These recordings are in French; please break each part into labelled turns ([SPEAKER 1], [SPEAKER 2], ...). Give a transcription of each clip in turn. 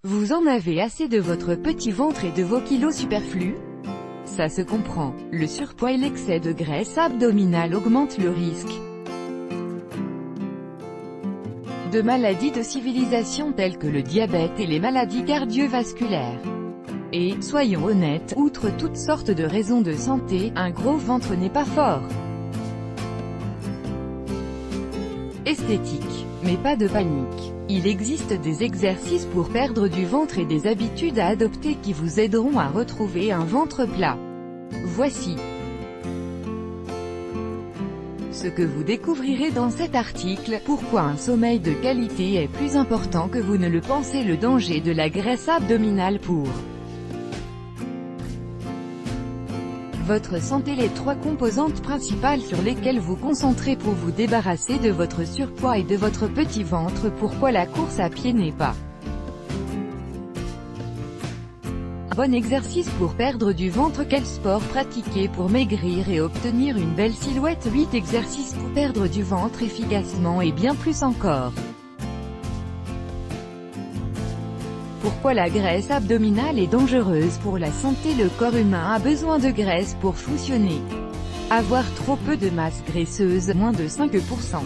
[SPEAKER 1] Vous en avez assez de votre petit ventre et de vos kilos superflus? Ça se comprend, le surpoids et l'excès de graisse abdominale augmentent le risque de maladies de civilisation telles que le diabète et les maladies cardiovasculaires. Et, soyons honnêtes, outre toutes sortes de raisons de santé, un gros ventre n'est pas fort. Esthétique. Mais pas de panique. Il existe des exercices pour perdre du ventre et des habitudes à adopter qui vous aideront à retrouver un ventre plat. Voici ce que vous découvrirez dans cet article. Pourquoi un sommeil de qualité est plus important que vous ne le pensez. Le danger de la graisse abdominale pour votre santé. Les 3 composantes principales sur lesquelles vous concentrez pour vous débarrasser de votre surpoids et de votre petit ventre. Pourquoi la course à pied n'est pas un bon exercice pour perdre du ventre. Quel sport pratiquer pour maigrir et obtenir une belle silhouette. 8 exercices pour perdre du ventre efficacement et bien plus encore. Pourquoi la graisse abdominale est dangereuse pour la santé. Le corps humain a besoin de graisse pour fonctionner. Avoir trop peu de masse graisseuse, moins de 5%,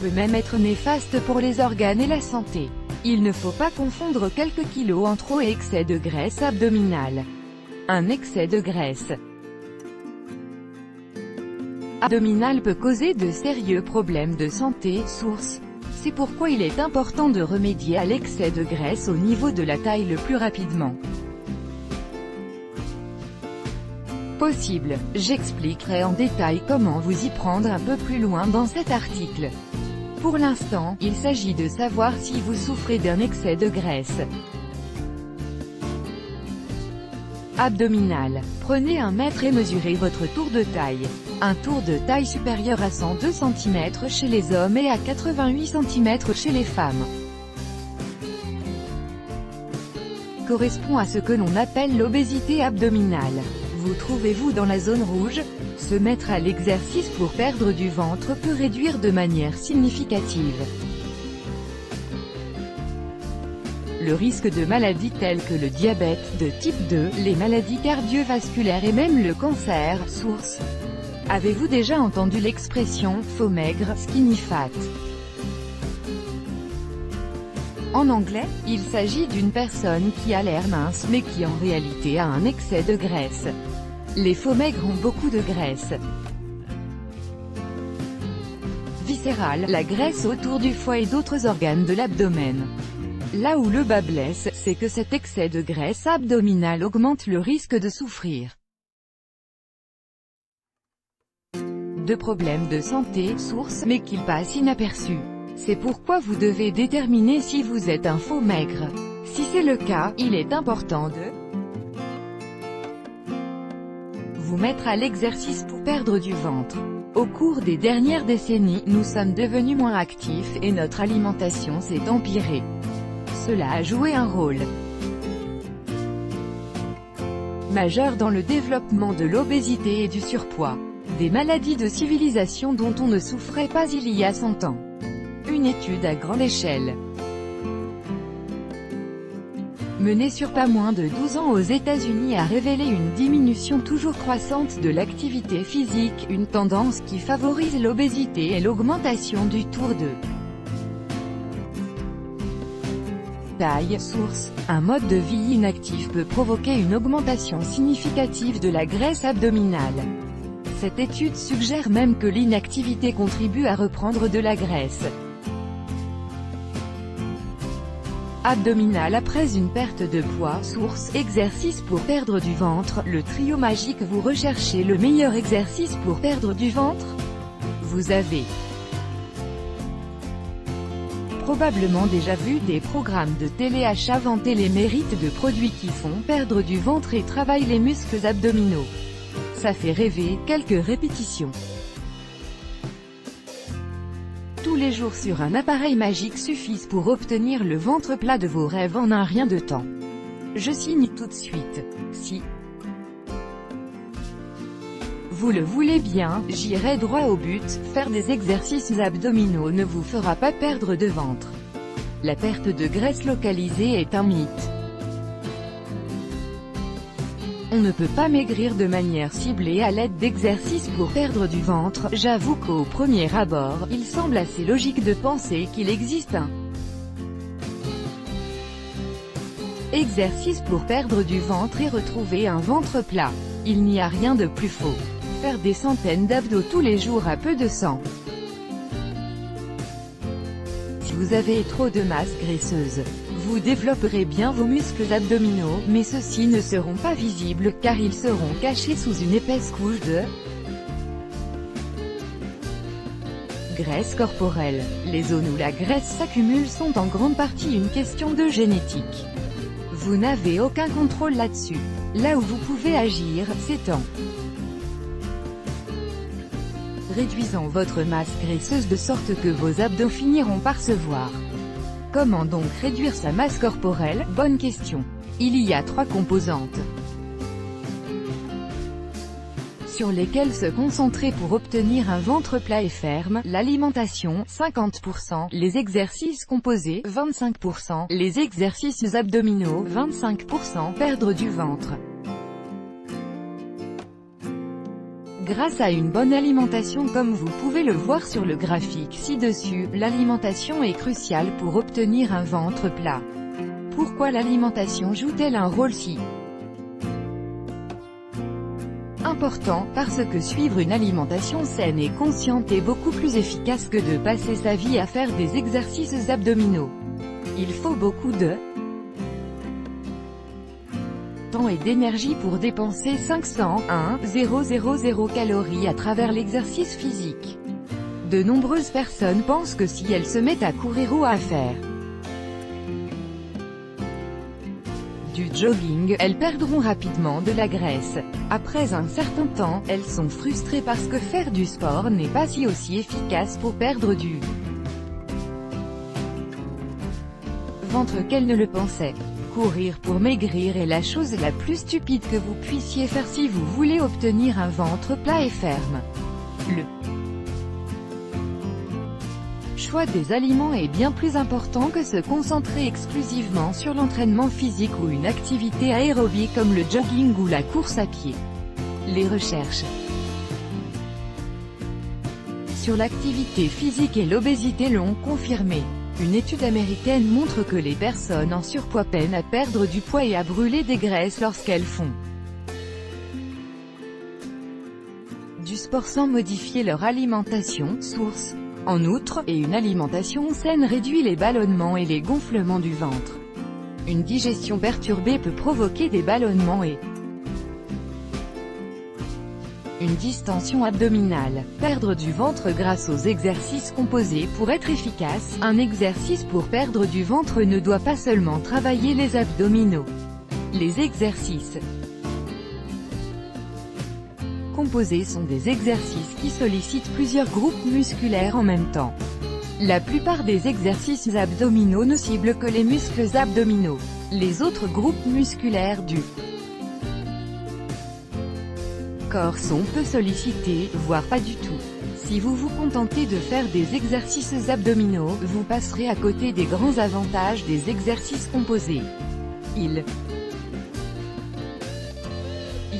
[SPEAKER 1] peut même être néfaste pour les organes et la santé. Il ne faut pas confondre quelques kilos en trop et excès de graisse abdominale. Un excès de graisse abdominale peut causer de sérieux problèmes de santé. Source. C'est pourquoi il est important de remédier à l'excès de graisse au niveau de la taille le plus rapidement possible. J'expliquerai en détail comment vous y prendre un peu plus loin dans cet article. Pour l'instant, il s'agit de savoir si vous souffrez d'un excès de graisse abdominale. Prenez un mètre et mesurez votre tour de taille. Un tour de taille supérieur à 102 cm chez les hommes et à 88 cm chez les femmes correspond à ce que l'on appelle l'obésité abdominale. Vous trouvez-vous dans la zone rouge? Se mettre à l'exercice pour perdre du ventre peut réduire de manière significative le risque de maladies telles que le diabète de type 2, les maladies cardiovasculaires et même le cancer. Source. Avez-vous déjà entendu l'expression « faux maigre » skinny fat? En anglais, il s'agit d'une personne qui a l'air mince mais qui en réalité a un excès de graisse. Les faux maigres ont beaucoup de graisse viscérale, la graisse autour du foie et d'autres organes de l'abdomen. Là où le bât blesse, c'est que cet excès de graisse abdominale augmente le risque de souffrir de problèmes de santé. Source. Mais qu'il passe inaperçu. C'est pourquoi vous devez déterminer si vous êtes un faux maigre. Si c'est le cas, il est important de vous mettre à l'exercice pour perdre du ventre. Au cours des dernières décennies, nous sommes devenus moins actifs et notre alimentation s'est empirée. Cela a joué un rôle majeur dans le développement de l'obésité et du surpoids, des maladies de civilisation dont on ne souffrait pas il y a 100 ans. Une étude à grande échelle menée sur pas moins de 12 ans aux États-Unis a révélé une diminution toujours croissante de l'activité physique, une tendance qui favorise l'obésité et l'augmentation du tour de taille. Source. Un mode de vie inactif peut provoquer une augmentation significative de la graisse abdominale. Cette étude suggère même que l'inactivité contribue à reprendre de la graisse abdominale après une perte de poids. Source. Exercice pour perdre du ventre, le trio magique. Vous recherchez le meilleur exercice pour perdre du ventre? Vous avez probablement déjà vu des programmes de téléachat vanter les mérites de produits qui font perdre du ventre et travaillent les muscles abdominaux. Ça fait rêver. Quelques répétitions tous les jours sur un appareil magique suffisent pour obtenir le ventre plat de vos rêves en un rien de temps. Je signe tout de suite. Si Vous le voulez bien, j'irai droit au but, faire des exercices abdominaux ne vous fera pas perdre de ventre. La perte de graisse localisée est un mythe. On ne peut pas maigrir de manière ciblée à l'aide d'exercices pour perdre du ventre. J'avoue qu'au premier abord, il semble assez logique de penser qu'il existe un exercice pour perdre du ventre et retrouver un ventre plat. Il n'y a rien de plus faux. Faire des centaines d'abdos tous les jours à peu de sang. Si vous avez trop de masse graisseuse, vous développerez bien vos muscles abdominaux, mais ceux-ci ne seront pas visibles, car ils seront cachés sous une épaisse couche de graisse corporelle. Les zones où la graisse s'accumule sont en grande partie une question de génétique. Vous n'avez aucun contrôle là-dessus. Là où vous pouvez agir, c'est en réduisant votre masse graisseuse de sorte que vos abdos finiront par se voir. Comment donc réduire sa masse corporelle? Bonne question. Il y a 3 composantes sur lesquelles se concentrer pour obtenir un ventre plat et ferme: l'alimentation, 50%, les exercices composés, 25%, les exercices abdominaux, 25%, perdre du ventre. Grâce à une bonne alimentation comme vous pouvez le voir sur le graphique ci-dessus, l'alimentation est cruciale pour obtenir un ventre plat. Pourquoi l'alimentation joue-t-elle un rôle si important? Parce que suivre une alimentation saine et consciente est beaucoup plus efficace que de passer sa vie à faire des exercices abdominaux. Il faut beaucoup de temps et d'énergie pour dépenser 500,000 calories à travers l'exercice physique. De nombreuses personnes pensent que si elles se mettent à courir ou à faire du jogging, elles perdront rapidement de la graisse. Après un certain temps, elles sont frustrées parce que faire du sport n'est pas aussi efficace pour perdre du ventre qu'elles ne le pensaient. Courir pour maigrir est la chose la plus stupide que vous puissiez faire si vous voulez obtenir un ventre plat et ferme. Le choix des aliments est bien plus important que se concentrer exclusivement sur l'entraînement physique ou une activité aérobie comme le jogging ou la course à pied. Les recherches sur l'activité physique et l'obésité l'ont confirmé. Une étude américaine montre que les personnes en surpoids peinent à perdre du poids et à brûler des graisses lorsqu'elles font du sport sans modifier leur alimentation. Source. En outre, une alimentation saine réduit les ballonnements et les gonflements du ventre. Une digestion perturbée peut provoquer des ballonnements et une distension abdominale. Perdre du ventre grâce aux exercices composés. Pour être efficace, un exercice pour perdre du ventre ne doit pas seulement travailler les abdominaux. Les exercices composés sont des exercices qui sollicitent plusieurs groupes musculaires en même temps. La plupart des exercices abdominaux ne ciblent que les muscles abdominaux. Les autres groupes musculaires du corps sont peu sollicités, voire pas du tout. Si vous vous contentez de faire des exercices abdominaux, vous passerez à côté des grands avantages des exercices composés. Il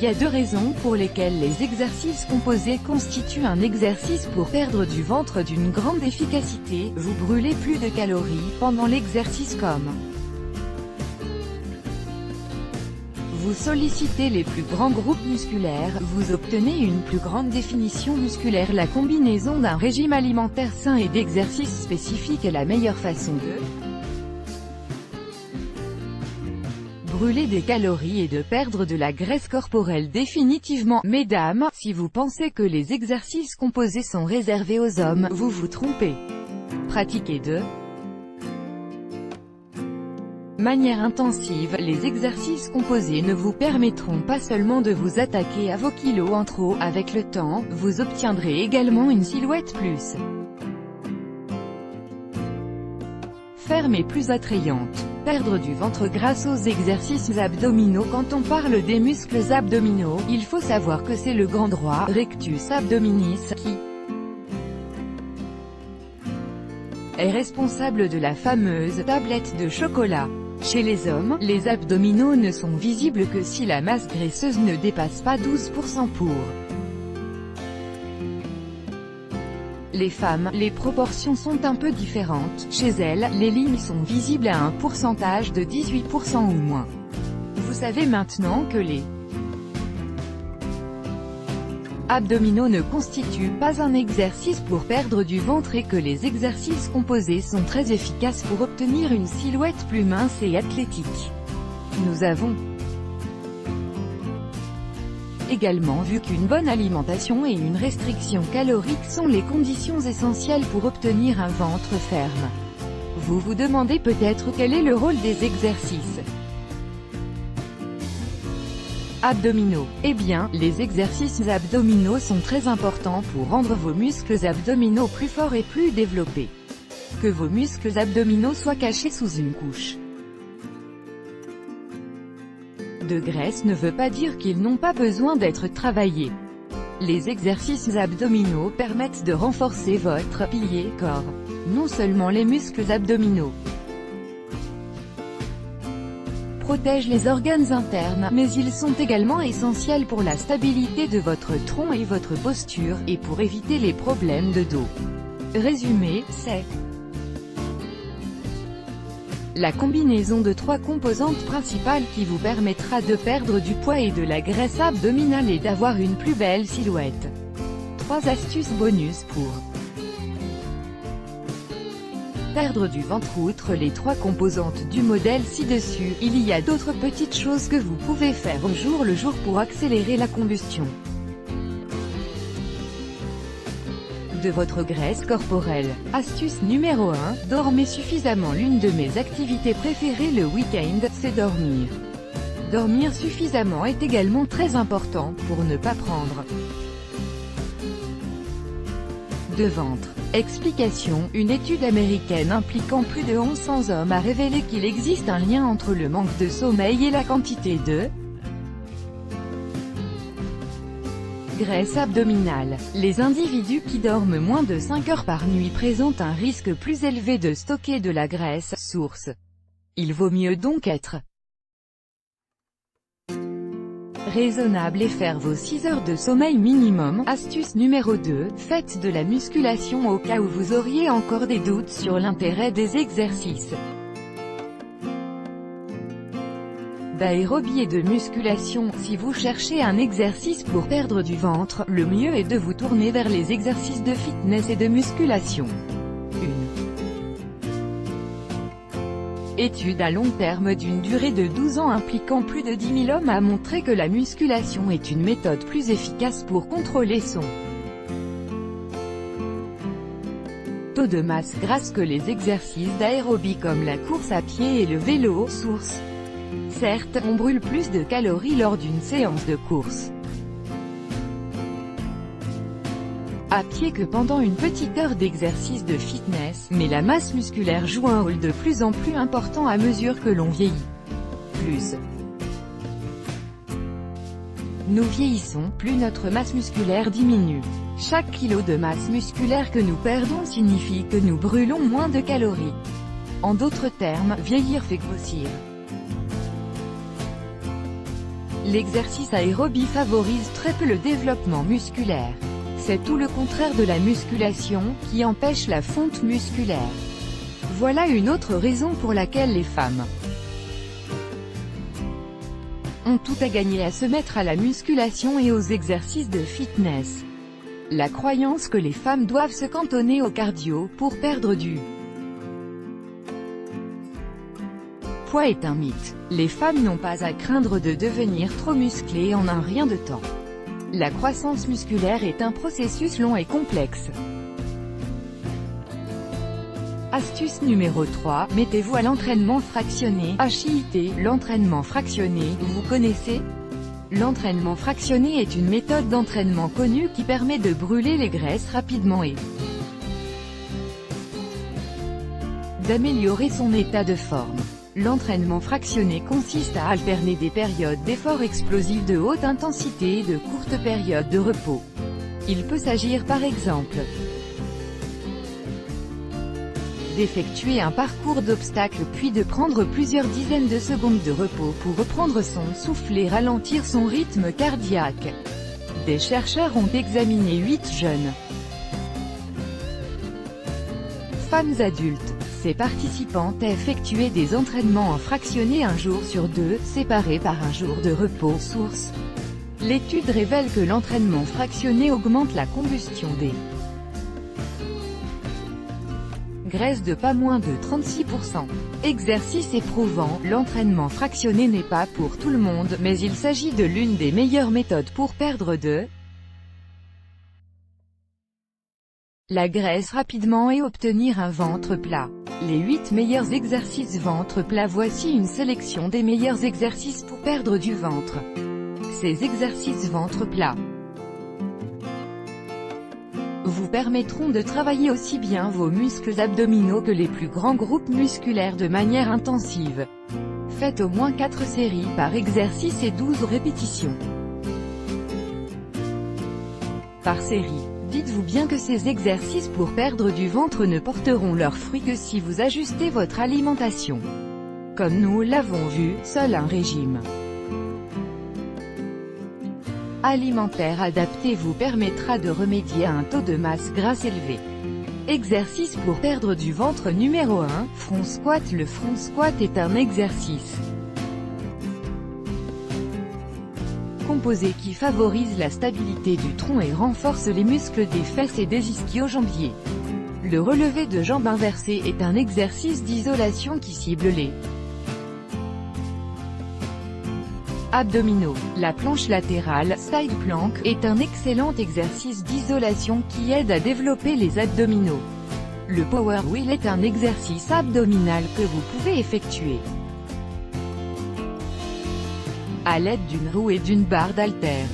[SPEAKER 1] y a 2 raisons pour lesquelles les exercices composés constituent un exercice pour perdre du ventre d'une grande efficacité. Vous brûlez plus de calories pendant l'exercice comme vous sollicitez les plus grands groupes musculaires, vous obtenez une plus grande définition musculaire. La combinaison d'un régime alimentaire sain et d'exercices spécifiques est la meilleure façon de brûler des calories et de perdre de la graisse corporelle définitivement. Mesdames, si vous pensez que les exercices composés sont réservés aux hommes, vous vous trompez. Pratiquez de manière intensive, les exercices composés ne vous permettront pas seulement de vous attaquer à vos kilos en trop. Avec le temps, vous obtiendrez également une silhouette plus ferme et plus attrayante. Perdre du ventre grâce aux exercices abdominaux. Quand on parle des muscles abdominaux, il faut savoir que c'est le grand droit, rectus abdominis, qui est responsable de la fameuse tablette de chocolat. Chez les hommes, les abdominaux ne sont visibles que si la masse graisseuse ne dépasse pas 12% pour les femmes, les proportions sont un peu différentes. Chez elles, les lignes sont visibles à un pourcentage de 18% ou moins. Vous savez maintenant que les abdominaux ne constituent pas un exercice pour perdre du ventre et que les exercices composés sont très efficaces pour obtenir une silhouette plus mince et athlétique. Nous avons également vu qu'une bonne alimentation et une restriction calorique sont les conditions essentielles pour obtenir un ventre ferme. Vous vous demandez peut-être quel est le rôle des exercices abdominaux. Eh bien, les exercices abdominaux sont très importants pour rendre vos muscles abdominaux plus forts et plus développés. Que vos muscles abdominaux soient cachés sous une couche de graisse ne veut pas dire qu'ils n'ont pas besoin d'être travaillés. Les exercices abdominaux permettent de renforcer votre pilier corps. Non seulement les muscles abdominaux protègent les organes internes, mais ils sont également essentiels pour la stabilité de votre tronc et votre posture, et pour éviter les problèmes de dos. Résumé, c'est la combinaison de 3 composantes principales qui vous permettra de perdre du poids et de la graisse abdominale et d'avoir une plus belle silhouette. 3 astuces bonus pour perdre du ventre. Outre les 3 composantes du modèle ci-dessus, il y a d'autres petites choses que vous pouvez faire au jour le jour pour accélérer la combustion de votre graisse corporelle. Astuce numéro 1, dormez suffisamment. L'une de mes activités préférées le week-end, c'est dormir. Dormir suffisamment est également très important pour ne pas prendre de ventre. Explication, une étude américaine impliquant plus de 1100 hommes a révélé qu'il existe un lien entre le manque de sommeil et la quantité de graisse abdominale. Les individus qui dorment moins de 5 heures par nuit présentent un risque plus élevé de stocker de la graisse. Source. Il vaut mieux donc être raisonnable et faire vos 6 heures de sommeil minimum. Astuce numéro 2, faites de la musculation au cas où vous auriez encore des doutes sur l'intérêt des exercices d'aérobie et de musculation. Si vous cherchez un exercice pour perdre du ventre, le mieux est de vous tourner vers les exercices de fitness et de musculation. Une étude à long terme d'une durée de 12 ans impliquant plus de 10 000 hommes a montré que la musculation est une méthode plus efficace pour contrôler son taux de masse grasse que les exercices d'aérobie comme la course à pied et le vélo. Source. Certes, on brûle plus de calories lors d'une séance de course à pied que pendant une petite heure d'exercice de fitness, mais la masse musculaire joue un rôle de plus en plus important à mesure que l'on vieillit. Plus nous vieillissons, plus notre masse musculaire diminue. Chaque kilo de masse musculaire que nous perdons signifie que nous brûlons moins de calories. En d'autres termes, vieillir fait grossir. L'exercice aérobie favorise très peu le développement musculaire. C'est tout le contraire de la musculation, qui empêche la fonte musculaire. Voilà une autre raison pour laquelle les femmes ont tout à gagner à se mettre à la musculation et aux exercices de fitness. La croyance que les femmes doivent se cantonner au cardio pour perdre du poids est un mythe. Les femmes n'ont pas à craindre de devenir trop musclées en un rien de temps. La croissance musculaire est un processus long et complexe. Astuce numéro 3, mettez-vous à l'entraînement fractionné, HIIT. L'entraînement fractionné, vous connaissez? L'entraînement fractionné est une méthode d'entraînement connue qui permet de brûler les graisses rapidement et d'améliorer son état de forme. L'entraînement fractionné consiste à alterner des périodes d'efforts explosifs de haute intensité et de courtes périodes de repos. Il peut s'agir par exemple d'effectuer un parcours d'obstacles puis de prendre plusieurs dizaines de secondes de repos pour reprendre son souffle et ralentir son rythme cardiaque. Des chercheurs ont examiné 8 jeunes femmes adultes. Ces participantes effectuaient des entraînements en fractionné un jour sur deux, séparés par un jour de repos. Source. L'étude révèle que l'entraînement fractionné augmente la combustion des graisses de pas moins de 36%. Exercice éprouvant, l'entraînement fractionné n'est pas pour tout le monde, mais il s'agit de l'une des meilleures méthodes pour perdre de la graisse rapidement et obtenir un ventre plat. Les 8 meilleurs exercices ventre plat. Voici une sélection des meilleurs exercices pour perdre du ventre. Ces exercices ventre plat vous permettront de travailler aussi bien vos muscles abdominaux que les plus grands groupes musculaires de manière intensive. Faites au moins 4 séries par exercice et 12 répétitions par série. Dites-vous bien que ces exercices pour perdre du ventre ne porteront leurs fruits que si vous ajustez votre alimentation. Comme nous l'avons vu, seul un régime alimentaire adapté vous permettra de remédier à un taux de masse grasse élevé. Exercice pour perdre du ventre numéro 1, front squat. Le front squat est un exercice composé qui favorise la stabilité du tronc et renforce les muscles des fesses et des ischio-jambiers. Le relevé de jambes inversé est un exercice d'isolation qui cible les abdominaux. La planche latérale, side plank, est un excellent exercice d'isolation qui aide à développer les abdominaux. Le power wheel est un exercice abdominal que vous pouvez effectuer à l'aide d'une roue et d'une barre d'haltères.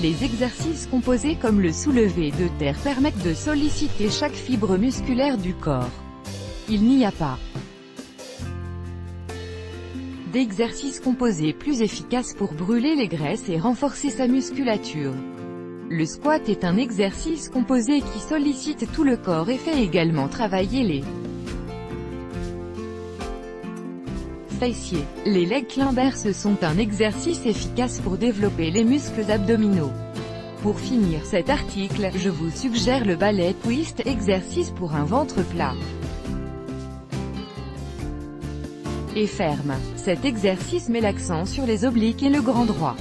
[SPEAKER 1] Les exercices composés comme le soulevé de terre permettent de solliciter chaque fibre musculaire du corps. Il n'y a pas d'exercice composé plus efficace pour brûler les graisses et renforcer sa musculature. Le squat est un exercice composé qui sollicite tout le corps et fait également travailler les fessiers. Les leg climbers sont un exercice efficace pour développer les muscles abdominaux. Pour finir cet article, je vous suggère le ballet twist, exercice pour un ventre plat et ferme. Cet exercice met l'accent sur les obliques et le grand droit.